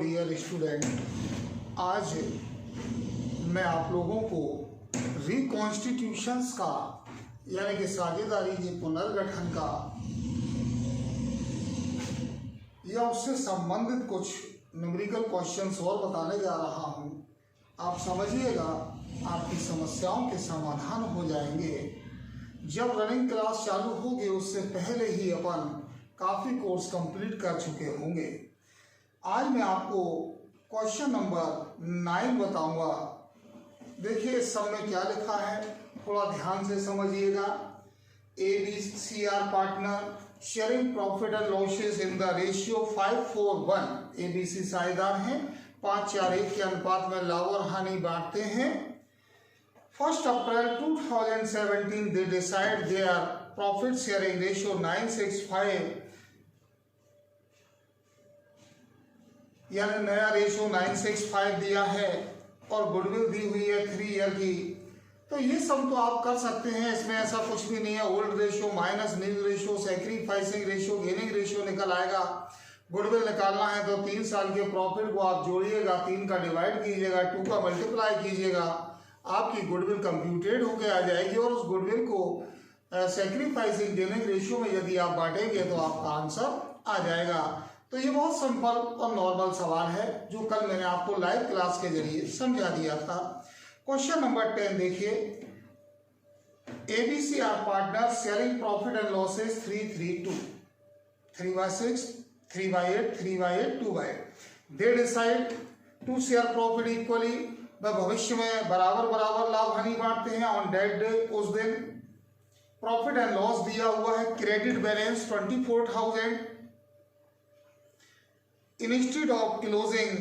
Dear student, आज मैं आप लोगों को रिकॉन्स्टिट्यूशंस का यानी कि साझेदारी के पुनर्गठन का या उससे संबंधित कुछ न्यूमेरिकल क्वेश्चंस और बताने जा रहा हूं। आप समझिएगा, आपकी समस्याओं के समाधान हो जाएंगे। जब रनिंग क्लास चालू होगी उससे पहले ही अपन काफ़ी कोर्स कंप्लीट कर चुके होंगे। आज मैं आपको क्वेश्चन नंबर 9 बताऊंगा। देखिए इस सब में क्या लिखा है, थोड़ा ध्यान से समझिएगा। ABCR partner sharing profit and losses in the ratio 5:1। ABC साझेदार हैं, 5:4:1 के अनुपात में लाभ और हानि बांटते हैं। 1 अप्रैल 2017 they decide their profit sharing ratio 9:6:5, यानी नया रेशियो 9:6:5 दिया है और गुडविल दी हुई है 3 ईयर की। तो ये सब तो आप कर सकते हैं, इसमें ऐसा कुछ भी नहीं है। Old ratio minus new ratio, sacrificing ratio, gaining ratio निकल आएगा। गुडविल निकालना है तो 3 साल के प्रॉफिट को आप जोड़िएगा, 3 का डिवाइड कीजिएगा, 2 का मल्टीप्लाई कीजिएगा, आपकी गुडविल कंप्यूटेड होके आ जाएगी। और उस गुडविल को सैक्रिफाइसिंग गेनिंग रेशियो में यदि आप बांटेंगे तो आपका आंसर आ जाएगा। तो ये बहुत सिंपल और नॉर्मल सवाल है जो कल मैंने आपको लाइव क्लास के जरिए समझा दिया था। क्वेश्चन नंबर 10 देखिए। ABCR partner sharing profit and losses 3:3:2, 3/6, 3/8, 3/8, 2/8। They decide to share profit equally, वह भविष्य में बराबर बराबर लाभ हानि बांटते हैं। ऑन डेट डे, उस दिन प्रॉफिट एंड लॉस दिया हुआ है, credit balance 24,000। Instead of closing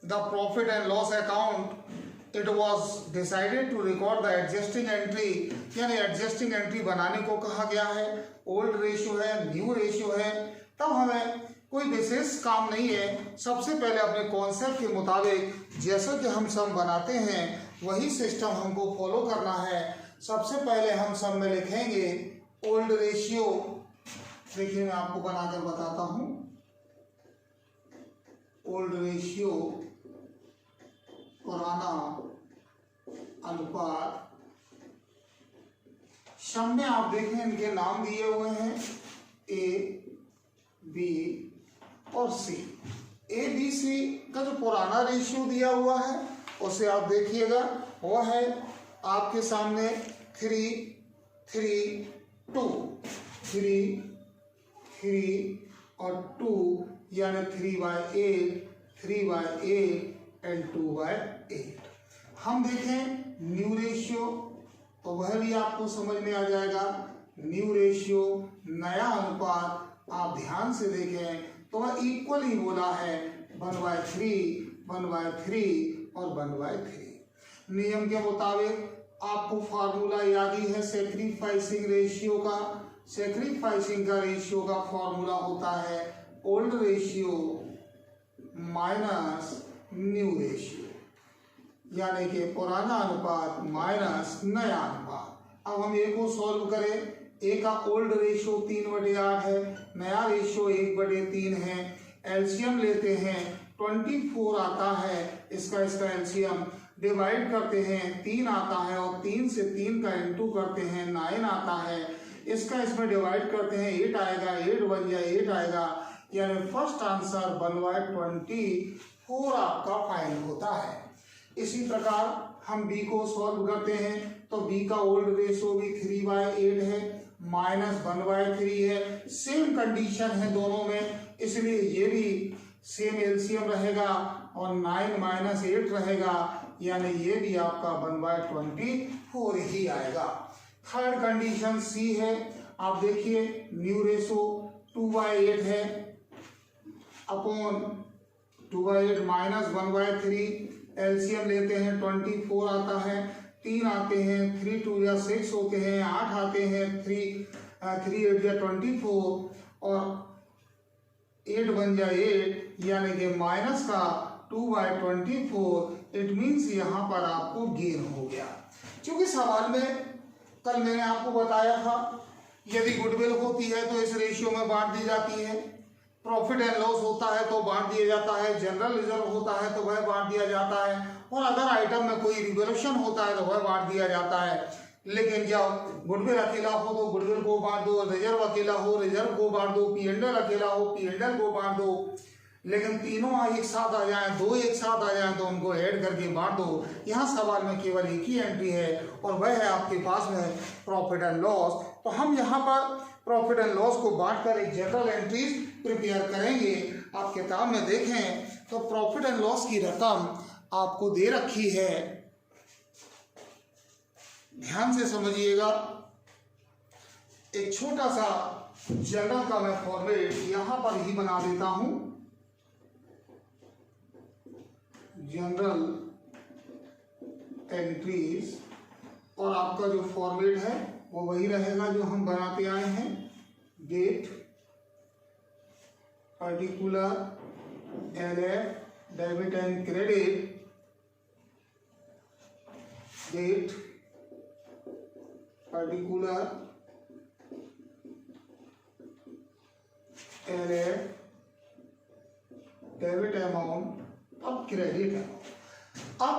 the profit and loss account, it was decided to record the adjusting entry, यानी adjusting entry बनाने को कहा गया है। ओल्ड रेशियो है, न्यू रेशियो है, तब हमें कोई विशेष काम नहीं है। सबसे पहले अपने कॉन्सेप्ट के मुताबिक जैसा कि हम सम बनाते हैं वही सिस्टम हमको फॉलो करना है। सबसे पहले हम सम में लिखेंगे ओल्ड रेशियो। देखिए मैं आपको बनाकर बताता हूँ। ओल्ड रेशियो पुराना अनुपात। सम में आप देखें इनके नाम दिए हुए हैं A, B और C। ABC का जो पुराना रेशियो दिया हुआ है उसे आप देखिएगा, वो है आपके सामने 3:3:2, 3 और 2 यानी 3/8, 3/8 एंड 2/8। हम देखें न्यू रेशियो तो वह भी आपको समझ में आ जाएगा। न्यू रेशियो नया अनुपात, आप ध्यान से देखें तो वह इक्वल ही बोला है 1/3, 1/3 और 1/3। नियम के मुताबिक आपको फार्मूला याद ही है सैक्रिफाइसिंग रेशियो का। सैक्रिफाइसिंग का रेशियो का फॉर्मूला होता है old ratio minus new ratio, यानी कि पुराना अनुपात माइनस नया अनुपात। अब हम ए को सॉल्व करें। ए का ओल्ड रेशियो 3/8 है, नया रेशियो 1/3 है। एलसीएम लेते हैं, 24 आता है, इसका एलसीएम डिवाइड करते हैं, 3 आता है और 3 से 3 का इंटू करते हैं, 9 आता है। इसका इसमें डिवाइड करते हैं, 8 आएगा, 8 बन जाए 8 आएगा, यानी फर्स्ट आंसर 1/24 आपका फाइनल होता है। इसी प्रकार हम बी को सॉल्व करते हैं तो बी का ओल्ड रेशियो भी 3/8 है, माइनस 1/3 है। सेम कंडीशन है दोनों में, इसलिए ये भी सेम एलसीएम रहेगा और 9 - 8 रहेगा, यानी ये भी आपका 1/24 ही आएगा। थर्ड कंडीशन सी है। आप देखिए न्यू रेशियो 2/8 है अपॉन 2/8 माइनस 1/3। एलसीएम लेते हैं, 24 आता है, 3 आते हैं, 3 2 या 6 होते हैं, 8 आते हैं, 3 8 या 24 और 8 बन जाए 8, यानी कि माइनस का 2/24। इट मीन्स यहाँ पर आपको गेन हो गया। क्योंकि सवाल में कल मैंने आपको बताया था यदि गुडविल होती है तो इस रेशियो में बांट दी जाती है। प्रॉफिट एंड लॉस होता है तो बांट दिया जाता है, जनरल रिजर्व होता है तो वह बांट दिया जाता है, और अदर आइटम में कोई रिवोल्यूशन होता है तो वह बांट दिया जाता है। लेकिन जब गुडविल अकेला हो तो गुडविल को बांट दो, रिजर्व अकेला हो रिजर्व को बांट दो, P&L अकेला हो P&L को बांट दो। लेकिन तीनों एक साथ आ जाएं, दो एक साथ आ जाएं तो उनको ऐड करके बांट दो। यहाँ सवाल में केवल एक ही एंट्री है और वह है आपके पास में प्रॉफिट एंड लॉस। तो हम यहाँ पर प्रॉफिट एंड लॉस को बांटकर एक जनरल एंट्रीज प्रिपेयर करेंगे। आप किताब में देखें तो प्रॉफिट एंड लॉस की रकम आपको दे रखी है, ध्यान से समझिएगा। एक छोटा सा जनरल का मैं फॉर्मेट यहां पर ही बना देता हूं। जनरल एंट्रीज, और आपका जो फॉर्मेट है वो वही रहेगा जो हम बनाते आए हैं। Date, particular, LF, debit and credit, date, particular, LF, debit amount और क्रेडिट अमाउंट। अब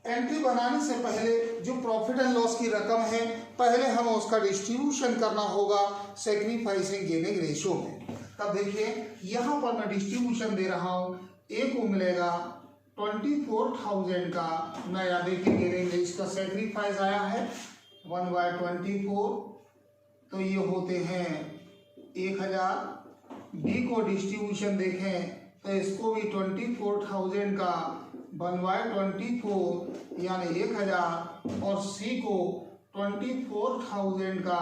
एंट्री बनाने से पहले जो प्रॉफिट एंड लॉस की रकम है पहले हमें उसका डिस्ट्रीब्यूशन करना होगा सैक्रिफाइसिंग गेनिंग रेशियो में। तब देखिए यहाँ पर मैं डिस्ट्रीब्यूशन दे रहा हूँ। ए को मिलेगा 24,000 का नया, देखिए गेनिंग रेशियो का सैक्रिफाइस आया है 1/24, तो ये होते हैं 1000। बी को डिस्ट्रीब्यूशन देखें तो इसको भी 24,000 का 1/24 यानी 1000, और सी को 24,000 का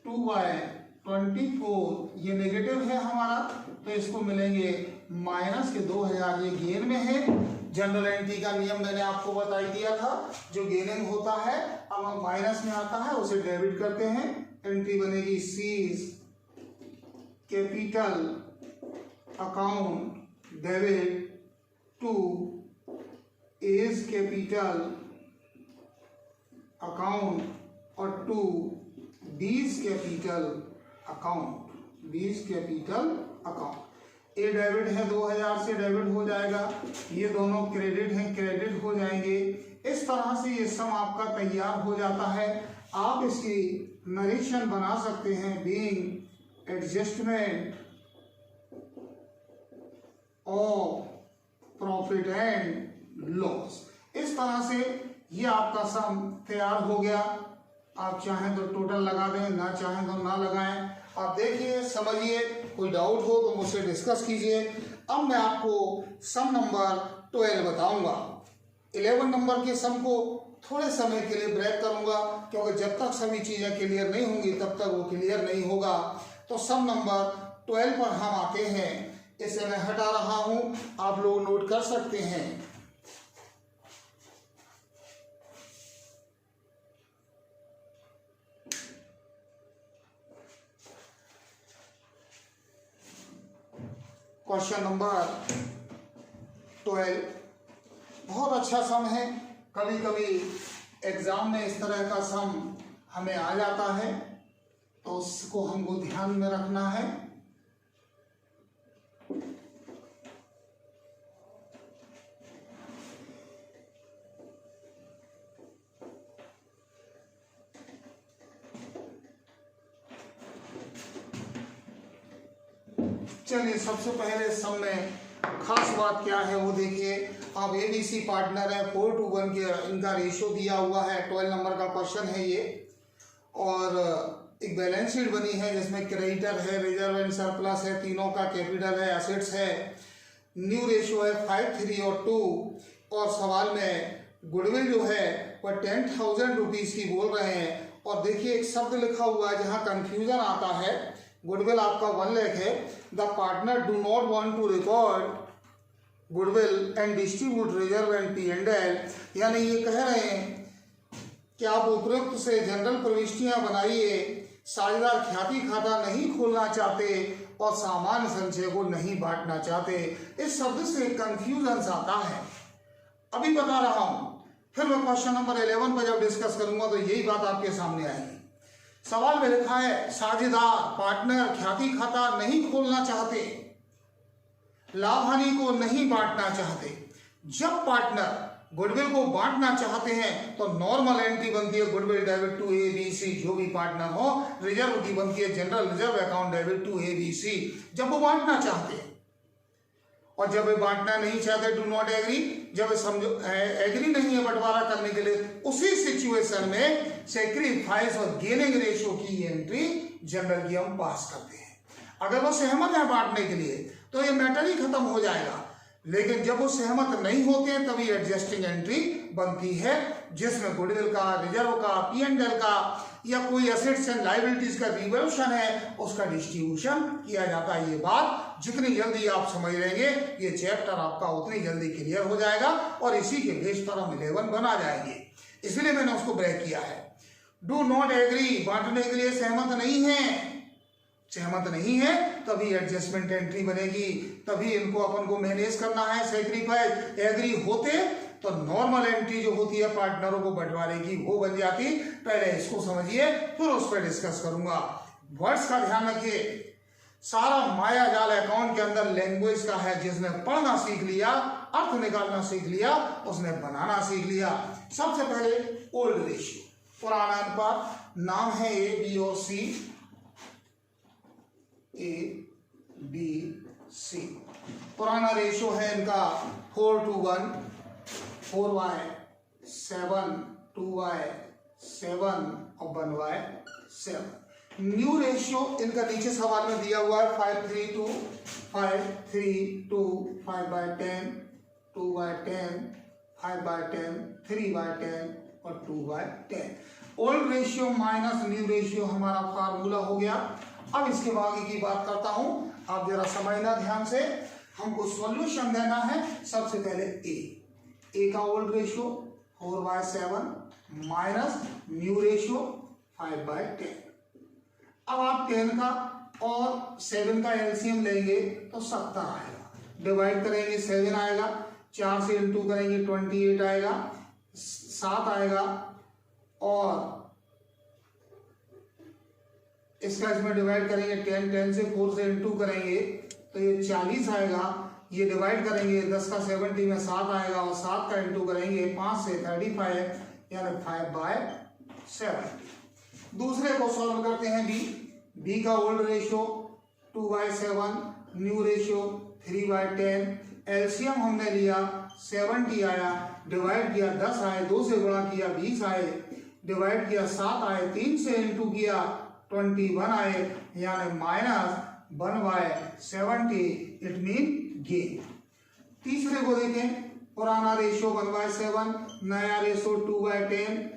2/24, ये नेगेटिव है हमारा तो इसको मिलेंगे माइनस के 2000, ये गेन में है। जनरल एंट्री का नियम मैंने आपको बता दिया था, जो गेनिंग होता है अब माइनस में आता है उसे डेबिट करते हैं। एंट्री बनेगी C's capital account debit to A's capital account और to B's capital account, B's capital account. A debit है 2000 से डेबिट हो जाएगा, ये दोनों क्रेडिट हैं क्रेडिट हो जाएंगे। इस तरह से ये सम आपका तैयार हो जाता है। आप इसकी नरेशन बना सकते हैं, being adjustment of profit and loss. इस तरह से ये आपका सम तैयार हो गया। आप चाहें तो टोटल लगा दें, ना चाहें तो ना लगाएं। आप देखिए समझिए, कोई डाउट हो तो मुझसे डिस्कस कीजिए। अब मैं आपको सम नंबर 12 बताऊंगा। 11 नंबर के सम को थोड़े समय के लिए ब्रेक करूंगा, क्योंकि जब तक सभी चीजें क्लियर नहीं होंगी तब तक वो क्लियर नहीं होगा। तो सम नंबर 12 पर हम आते हैं। इसे मैं हटा रहा हूं, आप लोग नोट कर सकते हैं। क्वेश्चन नंबर 12 बहुत अच्छा सम है। कभी कभी एग्जाम में इस तरह का सम हमें आ जाता है, तो उसको हमको ध्यान में रखना है। चलिए सबसे पहले सम में खास बात क्या है वो देखिए। आप ABC पार्टनर है, 4:1 के इनका रेशियो दिया हुआ है। 12 नंबर का क्वेश्चन है ये, और एक बैलेंस शीट बनी है जिसमें क्रेडिटर है, रिजर्व एंड सरप्लस है, तीनों का कैपिटल है, एसेट्स है। न्यू रेशियो है 5, 3 और 2, और सवाल में गुडविल जो है वह 10,000 रुपीज की बोल रहे हैं। और देखिए एक शब्द लिखा हुआ है जहाँ कंफ्यूजन आता है। गुडविल आपका 1 लाख है। The partner do not want to record goodwill and distribute reserve and P&L, यानी ये कह रहे हैं कि आप उपरोक्त से जनरल प्रविष्टियां बनाइए, साझेदार ख्याति खाता नहीं खोलना चाहते और सामान्य संचय को नहीं बांटना चाहते। इस शब्द से कंफ्यूजन आता है, अभी बता रहा हूं। फिर मैं क्वेश्चन नंबर 11 पर जब डिस्कस करूंगा तो यही बात आपके सामने आएगी। सवाल में लिखा है साझेदार पार्टनर ख्याति खाता नहीं खोलना चाहते, लाभ हानि को नहीं बांटना चाहते। जब पार्टनर गुडविल को बांटना चाहते हैं तो नॉर्मल एंट्री बनती है goodwill debit to A B C, जो भी पार्टनर हो। रिजर्व की बनती है general reserve account debit to A B C, जब वो बांटना चाहते हैं। और जब वे बांटना नहीं चाहते, डू नॉट एग्री, जब समझो एग्री नहीं है बंटवारा करने के लिए, उसी सिचुएशन में सेक्रीफाइस और गेनिंग रेशियो की एंट्री जनरल की हम पास करते हैं। अगर वो सहमत है बांटने के लिए तो ये मैटर ही खत्म हो जाएगा, लेकिन जब वो सहमत नहीं होते हैं तभी एडजस्टिंग एंट्री बनती है, जिसमें गुडविल का, रिजर्व का, P&L का या कोई एसेट्स एंड लायबिलिटीज का रिवोल्यूशन है उसका डिस्ट्रीब्यूशन किया जाता है। ये बात जितनी जल्दी आप समझ लेंगे ये चैप्टर आपका उतनी जल्दी क्लियर हो जाएगा और इसी के बेस पर हम 11 बना जाएंगे, इसलिए मैंने उसको ब्रेक किया है। डू नॉट एग्री, बांटने के लिए सहमत नहीं है, सहमत नहीं है तभी एडजस्टमेंट एंट्री बनेगी, तभी इनको अपन को मैनेज करना है। सेक्रीफाइस एग्री होते तो नॉर्मल एंट्री जो होती है पार्टनरों को बंटवारे की वो बन जाती। पहले इसको समझिए फिर उस पर डिस्कस करूंगा। वर्ड्स का ध्यान रखिए, सारा माया जाल अकाउंट के अंदर लैंग्वेज का है। जिसने पढ़ना सीख लिया, अर्थ निकालना सीख लिया, उसने बनाना सीख लिया। सबसे पहले ओल्ड रेशियो, पुराना अनुपात, नाम है ए बी और सी, ए बी सी। पुराना रेशियो है इनका 4:1, 4/7/2/7 और 1/7। न्यू रेशियो इनका नीचे सवाल में दिया हुआ है 5:3:2, 5:3:2, 5/10, 2/10, 5/10, 3/10 और 2/10। Old ratio minus new ratio हमारा फार्मूला हो गया। अब इसके आगे की बात करता हूं, आप जरा समझना ध्यान से। हमको सॉल्यूशन देना है। सबसे पहले ए का old ratio 4/7 minus new ratio 5/10। अब आप 10 का और 7 का एलसीएम लेंगे तो 70 आएगा। डिवाइड करेंगे 7 आएगा, 4 से इंटू करेंगे 28 आएगा, 7 आएगा और इसका इसमें डिवाइड करेंगे 10 से 4 से इंटू करेंगे तो ये 40 आएगा। ये डिवाइड करेंगे 10 का 70 में 7 आएगा और 7 का इंटू करेंगे 5 से 35 यानी 5/7। दूसरे को सॉल्व करते हैं बी का old ratio 2/7, new ratio 3/10। LCM हमने लिया 70 आया, डिवाइड किया 10 आए, 2 से गुणा किया 20 आए, डिवाइड किया 7 आए, 3 से इंटू किया 21 आए यानी -1/70, इट मीन गेन। तीसरे को देखें, पुराना रेशियो 1/7, नया रेशियो 2/10।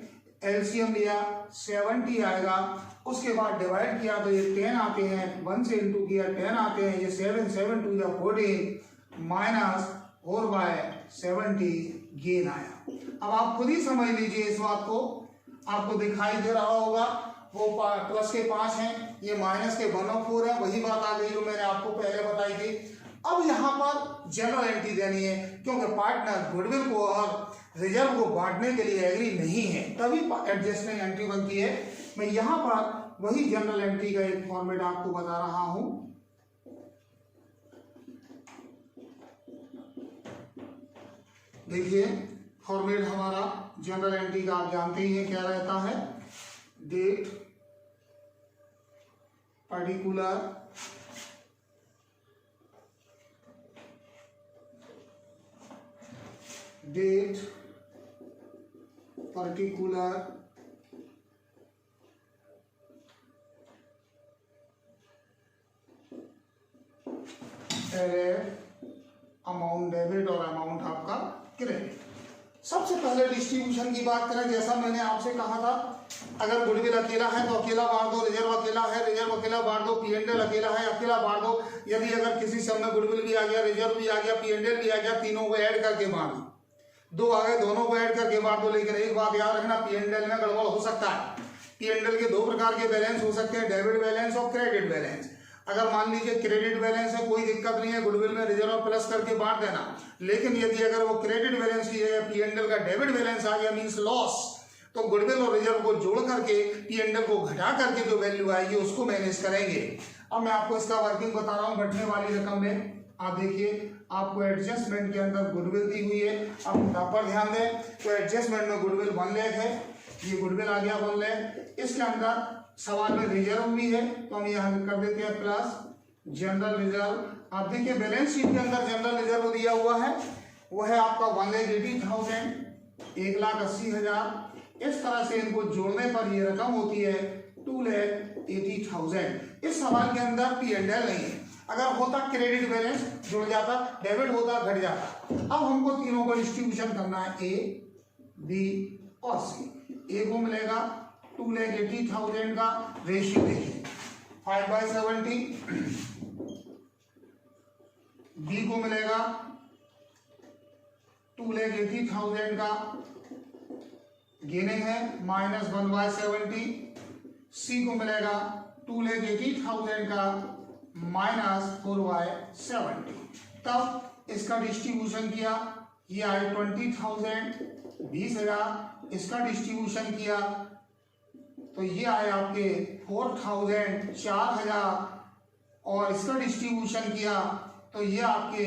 एलसीएम लिया 70 आएगा, उसके बाद डिवाइड किया तो ये 10 आते हैं, 1 से इंटू किया 10 आते हैं, ये 7 7 2 या 14 -4/70 गेन आया। अब आप खुद ही समझ लीजिए इस बात को, आपको दिखाई दे रहा होगा वो प्लस के 5 हैं, ये माइनस के 1/4 है। वही बात आ गई जो मैंने आपको पहले बताई थी। अब यहाँ पर जनरल एंट्री देनी है क्योंकि पार्टनर गुडविल को और रिजर्व को बांटने के लिए एग्री नहीं है, तभी एडजस्टमेंट एंट्री बनती है। मैं यहाँ पर वही जनरल एंट्री का एक फॉर्मेट आपको बता रहा हूं। देखिए फॉर्मेट हमारा जनरल एंट्री का आप जानते ही हैं क्या रहता है। Date particular date particular amount debit और अमाउंट आपका क्रेडिट। सबसे पहले डिस्ट्रीब्यूशन की बात करें, जैसा मैंने आपसे कहा था अगर गुडविल अकेला है तो अकेला बांट दो, रिजर्व अकेला है रिजर्व अकेला बांट दो, P&L अकेला है अकेला बांट दो। यदि अगर किसी सम में गुडविल भी आ गया, रिजर्व भी आ गया, P&L भी आ गया, तीनों को ऐड करके बांट दो। 2 आ गए, दोनों को ऐड करके बांट दो। लेकिन एक बात याद रखना, P&L में गड़बड़ हो सकता है। P&L के 2 प्रकार के बैलेंस हो सकते हैं, डेबिट बैलेंस और क्रेडिट बैलेंस। अगर मान लीजिए क्रेडिट बैलेंस है, कोई दिक्कत नहीं है, गुडविल में रिजर्व प्लस करके बांट देना। लेकिन यदि अगर वो क्रेडिट बैलेंस की जगह P&L का डेबिट बैलेंस आ गया मींस लॉस, तो गुडविल और रिजर्व को जोड़ करके P&L को घटा करके जो वैल्यू आएगी उसको मैनेज करेंगे। अब मैं आपको इसका वर्किंग बता रहा हूँ घटने वाली रकम में। आप देखिए, आपको एडजस्टमेंट के अंदर गुडविल दी हुई है। अब यहाँ पर ध्यान दें, तो एडजस्टमेंट में गुडविल 1 लाख है, ये गुडविल आ गया 1 लाख। इसके अंदर सवाल में रिजर्व भी है, तो हम यहाँ कर देते हैं प्लस जनरल रिजर्व। आप देखिए बैलेंस शीट के अंदर जनरल रिजर्व दिया हुआ है, वो है आपका 1,80,000, 1,80,000। इस तरह से इनको जोड़ने पर ये रकम होती है 2,80,000। इस सवाल के अंदर P&L नहीं है। अगर होता क्रेडिट बैलेंस जुड़ जाता, डेबिट होता घट जाता। अब हमको तीनों को डिस्ट्रीब्यूशन करना है, A, B और C। A को मिलेगा 2,80,000 का रेशियो देखिए 5/70। B को मिलेगा 2,80,000 का गेनिंग है -1/70। C को मिलेगा 2,80,000 का -4/70। तब इसका डिस्ट्रीब्यूशन किया, ये आए 20,000, 20,000। इसका डिस्ट्रीब्यूशन किया तो ये आए आपके 4,000, 4,000। और इसका डिस्ट्रीब्यूशन किया तो ये आपके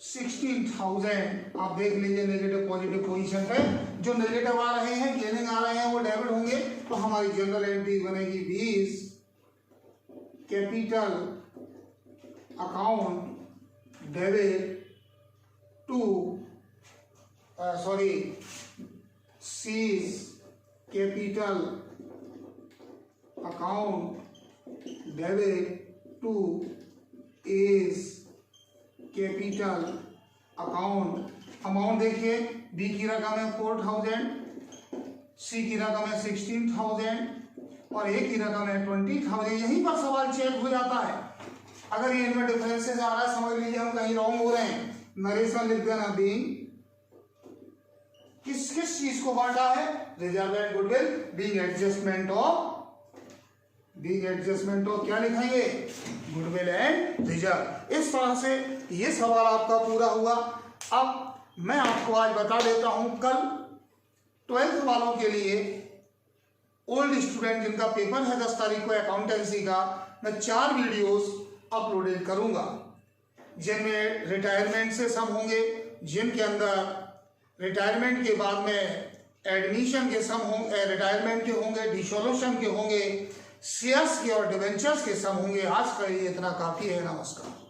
16,000। आप देख लीजिए नेगेटिव पॉजिटिव पोजीशन पे जो नेगेटिव आ रहे हैं, गेनिंग आ रहे हैं, वो डेबिट होंगे। तो हमारी जनरल एंट्री बनेगी 20 capital account debit to C's capital account debit to A's capital account. Amount देखिए, बी की रकम है 4,000, सी की रकम है 16,000 और ए की रकम है 20,000। यहीं पर सवाल चेक हो जाता है। अगर ये इनमें डिफरेंसेस आ रहा है, समझ लीजिए हम कहीं रॉन्ग हो रहे हैं, नरेशन लिख देना। बीइंग किस किस चीज को बांटा है, reserve and goodwill. Being adjustment of क्या लिखेंगे, गुडविल एंड रिजर्व। इस तरह से ये सवाल आपका पूरा हुआ। अब मैं आपको आज बता देता हूं, कल 12th वालों के लिए ओल्ड स्टूडेंट जिनका पेपर है 10 तारीख को अकाउंटेंसी का, मैं 4 वीडियोस अपलोडेड करूंगा जिनमें रिटायरमेंट से सम होंगे, जिनके अंदर रिटायरमेंट के बाद में एडमिशन के सम होंगे, रिटायरमेंट के होंगे, डिसोल्यूशन के होंगे, शेयर्स के और डिवेंचर्स के सम होंगे। आज का ये इतना काफी है। नमस्कार।